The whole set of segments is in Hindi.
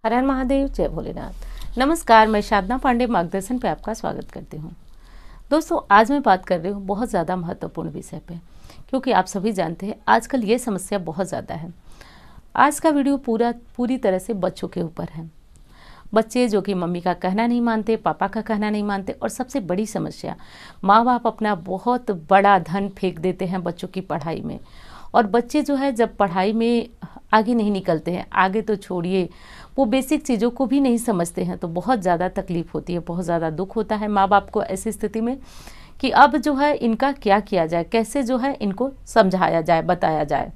हर हर महादेव, जय भोलेनाथ। नमस्कार, मैं साधना पांडे मार्गदर्शन पे आपका स्वागत करती हूँ। दोस्तों, आज मैं बात कर रही हूँ बहुत ज़्यादा महत्वपूर्ण विषय पे, क्योंकि आप सभी जानते हैं आजकल ये समस्या बहुत ज़्यादा है। आज का वीडियो पूरी तरह से बच्चों के ऊपर है। बच्चे जो कि मम्मी का कहना नहीं मानते, पापा का कहना नहीं मानते, और सबसे बड़ी समस्या, माँ बाप अपना बहुत बड़ा धन फेंक देते हैं बच्चों की पढ़ाई में। और बच्चे जो है जब पढ़ाई में आगे नहीं निकलते हैं, आगे तो छोड़िए, वो बेसिक चीज़ों को भी नहीं समझते हैं, तो बहुत ज़्यादा तकलीफ होती है, बहुत ज़्यादा दुख होता है माँ बाप को ऐसी स्थिति में कि अब जो है इनका क्या किया जाए, कैसे जो है इनको समझाया जाए, बताया जाए।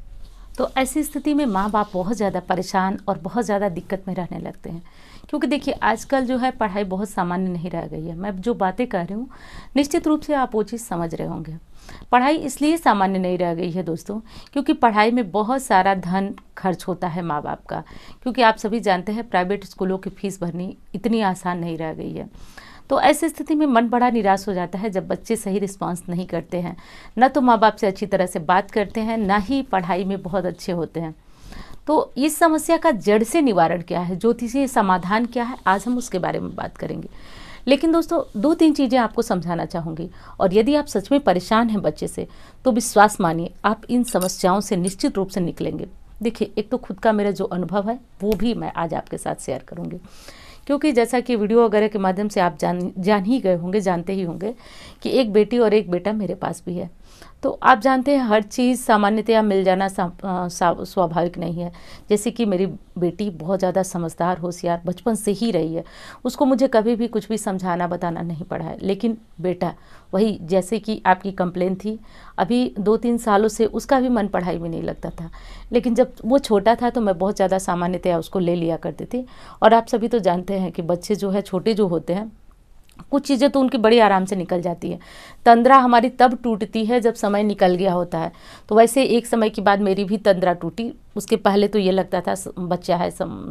तो ऐसी स्थिति में माँ बाप बहुत ज़्यादा परेशान और बहुत ज़्यादा दिक्कत में रहने लगते हैं। क्योंकि देखिए, आजकल जो है पढ़ाई बहुत सामान्य नहीं रह गई है। मैं जो बातें कर रही हूँ निश्चित रूप से आप वो चीज़ समझ रहे होंगे। पढ़ाई इसलिए सामान्य नहीं रह गई है दोस्तों, क्योंकि पढ़ाई में बहुत सारा धन खर्च होता है माँ बाप का। क्योंकि आप सभी जानते हैं प्राइवेट स्कूलों की फीस भरनी इतनी आसान नहीं रह गई है। तो ऐसी स्थिति में मन बड़ा निराश हो जाता है जब बच्चे सही रिस्पांस नहीं करते हैं, न तो माँ बाप से अच्छी तरह से बात करते हैं, ना ही पढ़ाई में बहुत अच्छे होते हैं। तो इस समस्या का जड़ से निवारण क्या है, ज्योतिषीय समाधान क्या है, आज हम उसके बारे में बात करेंगे। लेकिन दोस्तों, 2-3 चीज़ें आपको समझाना चाहूँगी, और यदि आप सच में परेशान हैं बच्चे से, तो विश्वास मानिए आप इन समस्याओं से निश्चित रूप से निकलेंगे। देखिए, एक तो खुद का मेरा जो अनुभव है वो भी मैं आज आपके साथ शेयर करूँगी, क्योंकि जैसा कि वीडियो वगैरह के माध्यम से आप जान ही गए होंगे, जानते ही होंगे कि एक बेटी और एक बेटा मेरे पास भी है। तो आप जानते हैं हर चीज़ सामान्यतया मिल जाना स्वाभाविक नहीं है। जैसे कि मेरी बेटी बहुत ज़्यादा समझदार, होशियार बचपन से ही रही है, उसको मुझे कभी भी कुछ भी समझाना बताना नहीं पड़ा है। लेकिन बेटा, वही जैसे कि आपकी कंप्लेन थी, अभी 2-3 सालों से उसका भी मन पढ़ाई में नहीं लगता था। लेकिन जब वो छोटा था तो मैं बहुत ज़्यादा सामान्यतया उसको ले लिया करती थी। और आप सभी तो जानते हैं कि बच्चे जो है छोटे जो होते हैं, कुछ चीज़ें तो उनकी बड़ी आराम से निकल जाती है। तंद्रा हमारी तब टूटती है जब समय निकल गया होता है। तो वैसे एक समय के बाद मेरी भी तंद्रा टूटी। उसके पहले तो ये लगता था बच्चा है,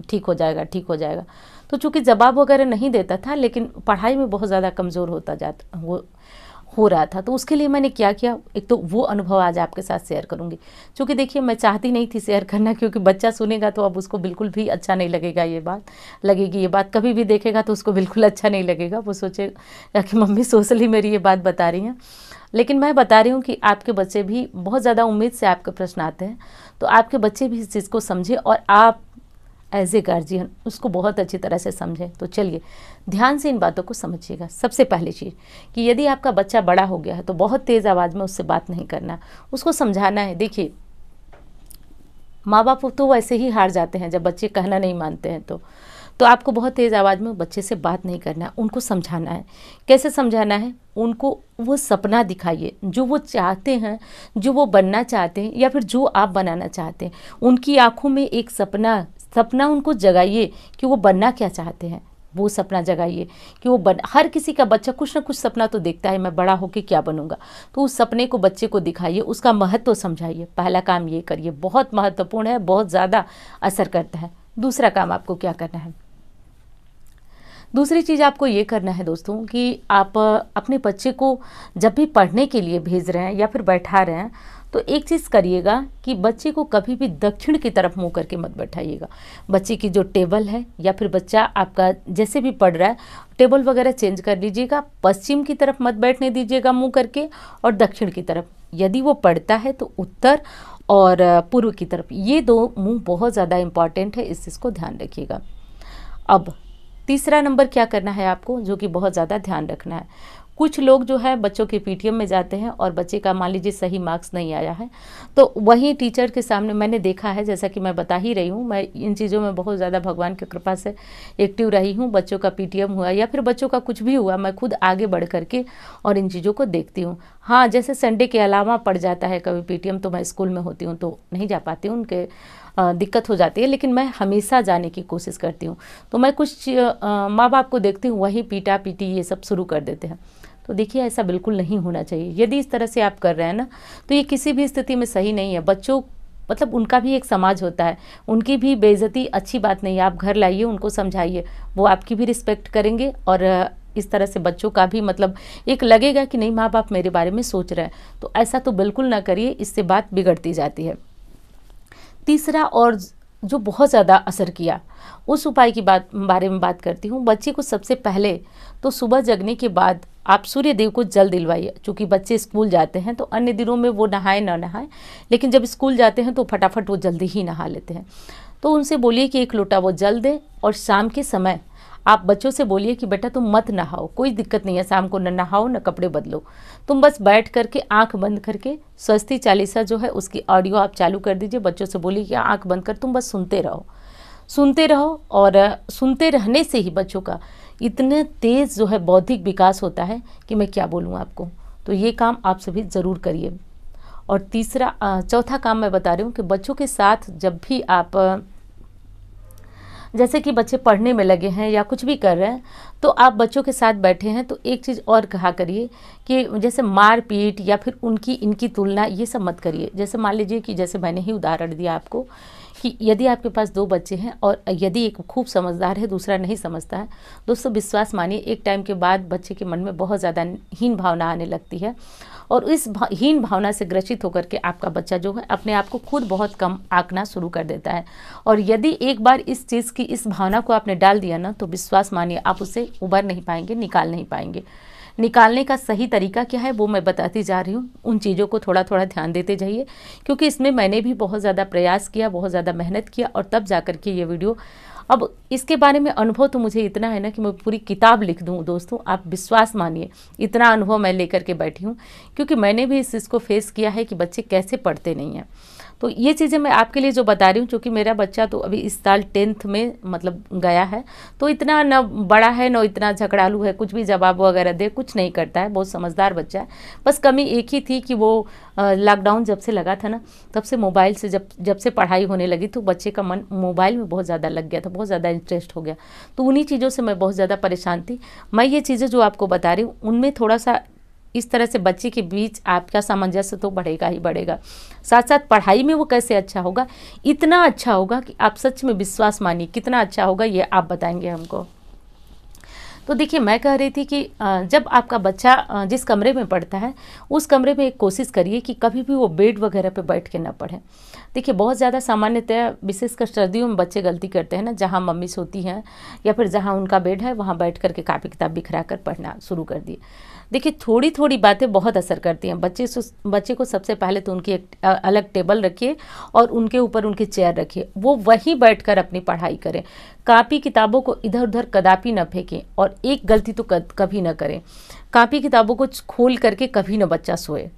ठीक हो जाएगा, ठीक हो जाएगा। तो चूँकि जवाब वगैरह नहीं देता था, लेकिन पढ़ाई में बहुत ज़्यादा कमज़ोर हो रहा था। तो उसके लिए मैंने क्या किया, एक तो वो अनुभव आज आपके साथ शेयर करूंगी। क्योंकि देखिए, मैं चाहती नहीं थी शेयर करना, क्योंकि बच्चा सुनेगा तो अब उसको बिल्कुल भी अच्छा नहीं लगेगा। ये बात कभी भी देखेगा तो उसको बिल्कुल अच्छा नहीं लगेगा। वो सोचेगा कि मम्मी सोशली मेरी ये बात बता रही हैं। लेकिन मैं बता रही हूँ कि आपके बच्चे भी बहुत ज़्यादा उम्मीद से आपके प्रश्न आते हैं, तो आपके बच्चे भी इस चीज़ को समझे और आप एज ए गार्जियन उसको बहुत अच्छी तरह से समझें। तो चलिए ध्यान से इन बातों को समझिएगा। सबसे पहली चीज़ कि यदि आपका बच्चा बड़ा हो गया है तो बहुत तेज़ आवाज़ में उससे बात नहीं करना, उसको समझाना है। देखिए, माँ बाप तो वैसे ही हार जाते हैं जब बच्चे कहना नहीं मानते हैं। तो आपको बहुत तेज़ आवाज़ में बच्चे से बात नहीं करना है, उनको समझाना है। कैसे समझाना है? उनको वो सपना दिखाइए जो वो चाहते हैं, जो वो बनना चाहते हैं, या फिर जो आप बनाना चाहते हैं। उनकी आंखों में एक सपना उनको जगाइए कि वो बनना क्या चाहते हैं। वो सपना जगाइए कि हर किसी का बच्चा कुछ ना कुछ सपना तो देखता है, मैं बड़ा होकर क्या बनूंगा। तो उस सपने को बच्चे को दिखाइए, उसका महत्व समझाइए। पहला काम ये करिए, बहुत महत्वपूर्ण है, बहुत ज़्यादा असर करता है। दूसरा काम आपको क्या करना है? दूसरी चीज़ आपको ये करना है दोस्तों कि आप अपने बच्चे को जब भी पढ़ने के लिए भेज रहे हैं या फिर बैठा रहे हैं, तो एक चीज़ करिएगा कि बच्चे को कभी भी दक्षिण की तरफ मुंह करके मत बैठाइएगा। बच्चे की जो टेबल है, या फिर बच्चा आपका जैसे भी पढ़ रहा है, टेबल वगैरह चेंज कर लीजिएगा। पश्चिम की तरफ मत बैठने दीजिएगा मुंह करके, और दक्षिण की तरफ। यदि वो पढ़ता है तो उत्तर और पूर्व की तरफ, ये 2 मुंह बहुत ज़्यादा इम्पॉर्टेंट है, इस चीज़ को ध्यान रखिएगा। अब तीसरा नंबर क्या करना है आपको, जो कि बहुत ज़्यादा ध्यान रखना है। कुछ लोग जो है बच्चों के पीटीएम में जाते हैं और बच्चे का मान लीजिए सही मार्क्स नहीं आया है, तो वहीं टीचर के सामने मैंने देखा है, जैसा कि मैं बता ही रही हूँ, मैं इन चीज़ों में बहुत ज़्यादा भगवान की कृपा से एक्टिव रही हूँ। बच्चों का पीटीएम हुआ या फिर बच्चों का कुछ भी हुआ, मैं खुद आगे बढ़ करके और इन चीज़ों को देखती हूँ। हाँ, जैसे संडे के अलावा पड़ जाता है कभी पीटीएम, तो मैं स्कूल में होती हूँ तो नहीं जा पाती हूँ, उनके दिक्कत हो जाती है। लेकिन मैं हमेशा जाने की कोशिश करती हूँ। तो मैं कुछ माँ बाप को देखती हूँ वही पीटा पीटी ये सब शुरू कर देते हैं। तो देखिए, ऐसा बिल्कुल नहीं होना चाहिए। यदि इस तरह से आप कर रहे हैं ना, तो ये किसी भी स्थिति में सही नहीं है। बच्चों मतलब उनका भी एक समाज होता है, उनकी भी बेइज्जती अच्छी बात नहीं है। आप घर लाइए, उनको समझाइए, वो आपकी भी रिस्पेक्ट करेंगे। और इस तरह से बच्चों का भी मतलब एक लगेगा कि नहीं, माँ बाप मेरे बारे में सोच रहे हैं। तो ऐसा तो बिल्कुल ना करिए, इससे बात बिगड़ती जाती है। तीसरा और जो बहुत ज़्यादा असर किया, उस उपाय की बारे में बात करती हूँ। बच्चे को सबसे पहले तो सुबह जगने के बाद आप सूर्य देव को जल दिलवाइए। चूँकि बच्चे स्कूल जाते हैं तो अन्य दिनों में वो नहाए ना नहाए, लेकिन जब स्कूल जाते हैं तो फटाफट वो जल्दी ही नहा लेते हैं। तो उनसे बोलिए कि 1 लोटा वो जल दे, और शाम के समय आप बच्चों से बोलिए कि बेटा तुम मत नहाओ, कोई दिक्कत नहीं है, शाम को न नहाओ न कपड़े बदलो, तुम बस बैठ करके आंख बंद करके स्वस्ति चालीसा जो है उसकी ऑडियो आप चालू कर दीजिए। बच्चों से बोलिए कि आंख बंद कर तुम बस सुनते रहो, सुनते रहो। और सुनते रहने से ही बच्चों का इतने तेज़ जो है बौद्धिक विकास होता है कि मैं क्या बोलूँ आपको। तो ये काम आप सभी ज़रूर करिए। और चौथा काम मैं बता रही हूँ कि बच्चों के साथ जब भी आप जैसे कि बच्चे पढ़ने में लगे हैं या कुछ भी कर रहे हैं, तो आप बच्चों के साथ बैठे हैं तो एक चीज़ और कहा करिए कि जैसे मार पीट या फिर उनकी इनकी तुलना ये सब मत करिए। जैसे मान लीजिए कि जैसे मैंने ही उदाहरण दिया आपको कि यदि आपके पास 2 बच्चे हैं और यदि एक खूब समझदार है, दूसरा नहीं समझता है, दोस्तों विश्वास मानिए एक टाइम के बाद बच्चे के मन में बहुत ज़्यादा हीन भावना आने लगती है, और इस हीन भावना से ग्रसित होकर के आपका बच्चा जो है अपने आप को खुद बहुत कम आंकना शुरू कर देता है। और यदि एक बार इस चीज़ की इस भावना को आपने डाल दिया ना, तो विश्वास मानिए आप उससे उबर नहीं पाएंगे, निकाल नहीं पाएंगे। निकालने का सही तरीका क्या है वो मैं बताती जा रही हूँ। उन चीज़ों को थोड़ा थोड़ा ध्यान देते जाइए, क्योंकि इसमें मैंने भी बहुत ज़्यादा प्रयास किया, बहुत ज़्यादा मेहनत किया, और तब जा कर के ये वीडियो। अब इसके बारे में अनुभव तो मुझे इतना है ना कि मैं पूरी किताब लिख दूँ दोस्तों, आप विश्वास मानिए, इतना अनुभव मैं लेकर के बैठी हूँ, क्योंकि मैंने भी इस चीज़ को फेस किया है कि बच्चे कैसे पढ़ते नहीं हैं। तो ये चीज़ें मैं आपके लिए जो बता रही हूँ, क्योंकि मेरा बच्चा तो अभी इस साल 10th में मतलब गया है, तो इतना न बड़ा है न इतना झगड़ालू है, कुछ भी जवाब वगैरह दे कुछ नहीं करता है, बहुत समझदार बच्चा है। बस कमी एक ही थी कि वो लॉकडाउन जब से लगा था ना, तब से मोबाइल से जब से पढ़ाई होने लगी तो बच्चे का मन मोबाइल में बहुत ज़्यादा लग गया था, बहुत ज़्यादा इंटरेस्ट हो गया। तो उन्हीं चीज़ों से मैं बहुत ज़्यादा परेशान थी। मैं ये चीज़ें जो आपको बता रही हूँ उनमें थोड़ा सा इस तरह से बच्चे के बीच आपका सामंजस्य तो बढ़ेगा ही बढ़ेगा, साथ साथ पढ़ाई में वो कैसे अच्छा होगा, इतना अच्छा होगा कि आप सच में विश्वास मानिए कितना अच्छा होगा, ये आप बताएंगे हमको। तो देखिए मैं कह रही थी कि जब आपका बच्चा जिस कमरे में पढ़ता है उस कमरे में एक कोशिश करिए कि कभी भी वो बेड वगैरह पे बैठ के ना पढ़ें। देखिए बहुत ज़्यादा सामान्यतः विशेषकर सर्दियों में बच्चे गलती करते हैं ना, जहाँ मम्मी सोती हैं या फिर जहाँ उनका बेड है वहाँ बैठ करके कापी किताब बिखरा कर पढ़ना शुरू कर दिए। देखिए थोड़ी थोड़ी बातें बहुत असर करती हैं। बच्चे को सबसे पहले तो उनकी एक अलग टेबल रखिए और उनके ऊपर उनकी चेयर रखिए, वो वहीं बैठकर अपनी पढ़ाई करें। कापी किताबों को इधर उधर कदापि न फेंकें, और एक गलती तो कभी न करें, कापी किताबों को खोल करके कभी न बच्चा सोए।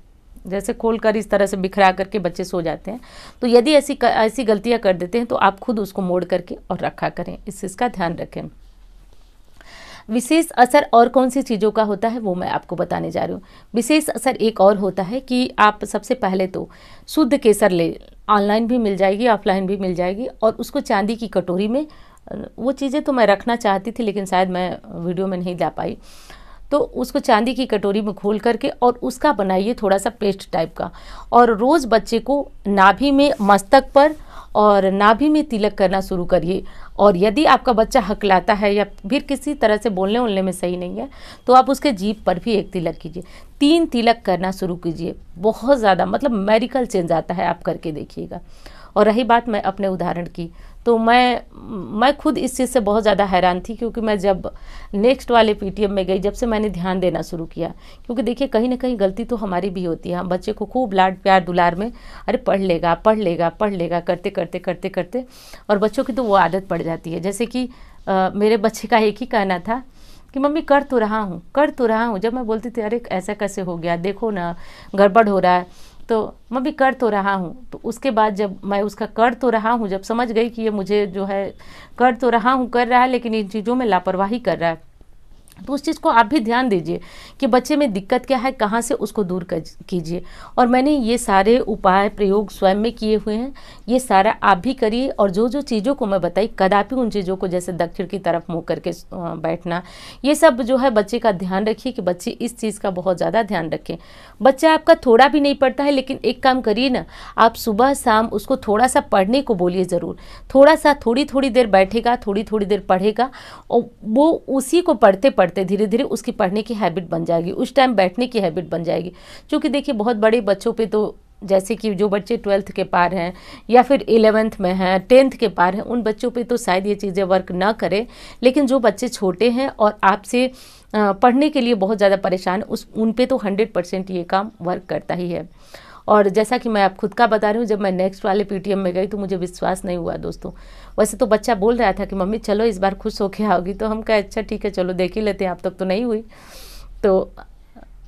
जैसे खोल कर इस तरह से बिखरा करके बच्चे सो जाते हैं, तो यदि ऐसी गलतियां कर देते हैं तो आप खुद उसको मोड़ करके और रखा करें, इस चीज़ का ध्यान रखें। विशेष असर और कौन सी चीज़ों का होता है वो मैं आपको बताने जा रही हूँ। विशेष असर एक और होता है कि आप सबसे पहले तो शुद्ध केसर ले, ऑनलाइन भी मिल जाएगी ऑफलाइन भी मिल जाएगी, और उसको चांदी की कटोरी में, वो चीज़ें तो मैं रखना चाहती थी लेकिन शायद मैं वीडियो में नहीं ला पाई, तो उसको चांदी की कटोरी में खोल करके और उसका बनाइए थोड़ा सा पेस्ट टाइप का, और रोज़ बच्चे को नाभि में, मस्तक पर और नाभि में तिलक करना शुरू करिए। और यदि आपका बच्चा हकलाता है या फिर किसी तरह से बोलने उलने में सही नहीं है तो आप उसके जीभ पर भी एक तिलक कीजिए, 3 तिलक करना शुरू कीजिए। बहुत ज़्यादा मतलब मेडिकल चेंज आता है, आप करके देखिएगा। और रही बात मैं अपने उदाहरण की, तो मैं खुद इस चीज़ से बहुत ज़्यादा हैरान थी, क्योंकि मैं जब नेक्स्ट वाले पीटीएम में गई, जब से मैंने ध्यान देना शुरू किया, क्योंकि देखिए कहीं ना कहीं गलती तो हमारी भी होती है। हम बच्चे को खूब लाड प्यार दुलार में अरे पढ़ लेगा पढ़ लेगा पढ़ लेगा करते करते करते करते और बच्चों की तो वो आदत पड़ जाती है। जैसे कि मेरे बच्चे का एक ही कहना था कि मम्मी कर तो रहा हूँ कर तो रहा हूँ। जब मैं बोलती थी अरे ऐसा कैसे हो गया, देखो ना गड़बड़ हो रहा है, तो मम्मी कर तो रहा हूँ। तो उसके बाद जब मैं उसका कर तो रहा हूँ जब समझ गई कि ये मुझे जो है कर तो रहा हूँ कर रहा है लेकिन इन चीज़ों में लापरवाही कर रहा है, तो उस चीज़ को आप भी ध्यान दीजिए कि बच्चे में दिक्कत क्या है, कहाँ से उसको दूर कीजिए। और मैंने ये सारे उपाय प्रयोग स्वयं में किए हुए हैं, ये सारा आप भी करिए। और जो जो चीज़ों को मैं बताई कदापि उन चीज़ों को, जैसे दक्षिण की तरफ मुँह करके बैठना, ये सब जो है बच्चे का ध्यान रखिए कि बच्चे इस चीज़ का बहुत ज़्यादा ध्यान रखें। बच्चा आपका थोड़ा भी नहीं पढ़ता है, लेकिन एक काम करिए ना, आप सुबह शाम उसको थोड़ा सा पढ़ने को बोलिए ज़रूर। थोड़ा सा थोड़ी थोड़ी देर बैठेगा, थोड़ी थोड़ी देर पढ़ेगा, और वो उसी को पढ़ते पढ़ते धीरे धीरे उसकी पढ़ने की हैबिट बन जाएगी, उस टाइम बैठने की हैबिट बन जाएगी। क्योंकि देखिए बहुत बड़े बच्चों पे तो जैसे कि जो बच्चे 12th के पार हैं या फिर 11th में हैं, 10th के पार हैं, उन बच्चों पे तो शायद ये चीज़ें वर्क ना करें, लेकिन जो बच्चे छोटे हैं और आपसे पढ़ने के लिए बहुत ज़्यादा परेशान, उन पे तो 100% ये काम वर्क करता ही है। और जैसा कि मैं आप खुद का बता रही हूँ, जब मैं नेक्स्ट वाले पीटीएम में गई तो मुझे विश्वास नहीं हुआ दोस्तों। वैसे तो बच्चा बोल रहा था कि मम्मी चलो इस बार खुश होके आओगी, तो हम कहे अच्छा ठीक है चलो देख ही लेते हैं, अब तक तो नहीं हुई। तो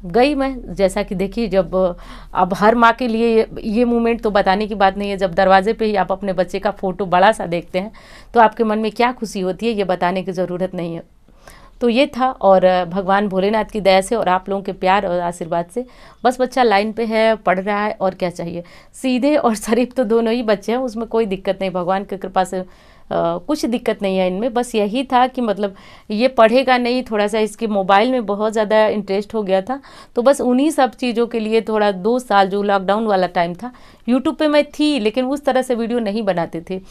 गई मैं, जैसा कि देखिए जब अब हर माँ के लिए ये मोमेंट तो बताने की बात नहीं है, जब दरवाजे पे ही आप अपने बच्चे का फ़ोटो बड़ा सा देखते हैं तो आपके मन में क्या खुशी होती है ये बताने की ज़रूरत नहीं है। तो ये था, और भगवान भोलेनाथ की दया से और आप लोगों के प्यार और आशीर्वाद से बस बच्चा लाइन पे है, पढ़ रहा है, और क्या चाहिए। सीधे और शरीफ तो दोनों ही बच्चे हैं, उसमें कोई दिक्कत नहीं, भगवान की कृपा से कुछ दिक्कत नहीं है इनमें। बस यही था कि मतलब ये पढ़ेगा नहीं, थोड़ा सा इसके मोबाइल में बहुत ज़्यादा इंटरेस्ट हो गया था, तो बस उन्हीं सब चीज़ों के लिए थोड़ा 2 साल जो लॉकडाउन वाला टाइम था, यूट्यूब पे मैं थी लेकिन उस तरह से वीडियो नहीं बनाते थे,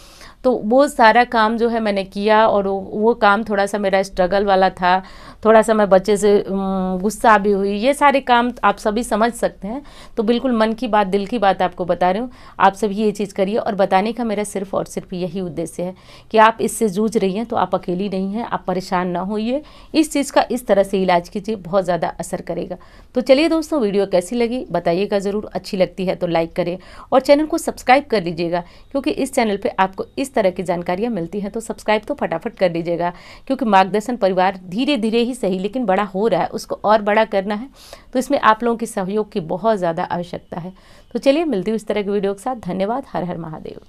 तो वो सारा काम जो है मैंने किया। और वो काम थोड़ा सा मेरा स्ट्रगल वाला था, थोड़ा सा मैं बच्चे से गुस्सा भी हुई, ये सारे काम आप सभी समझ सकते हैं। तो बिल्कुल मन की बात, दिल की बात आपको बता रही हूँ, आप सभी ये चीज़ करिए। और बताने का मेरा सिर्फ और सिर्फ यही उद्देश्य है कि आप इससे जूझ रही हैं तो आप अकेली नहीं हैं, आप परेशान ना होइए, इस चीज़ का इस तरह से इलाज कीजिए, बहुत ज़्यादा असर करेगा। तो चलिए दोस्तों, वीडियो कैसी लगी बताइएगा ज़रूर, अच्छी लगती है तो लाइक करें और चैनल को सब्सक्राइब कर लीजिएगा, क्योंकि इस चैनल पर आपको इस तरह की जानकारियाँ मिलती हैं। तो सब्सक्राइब तो फटाफट कर लीजिएगा, क्योंकि मार्गदर्शन परिवार धीरे धीरे ही सही लेकिन बड़ा हो रहा है, उसको और बड़ा करना है, तो इसमें आप लोगों के सहयोग की बहुत ज़्यादा आवश्यकता है। तो चलिए मिलती हूँ इस तरह की वीडियो के साथ। धन्यवाद। हर हर महादेव।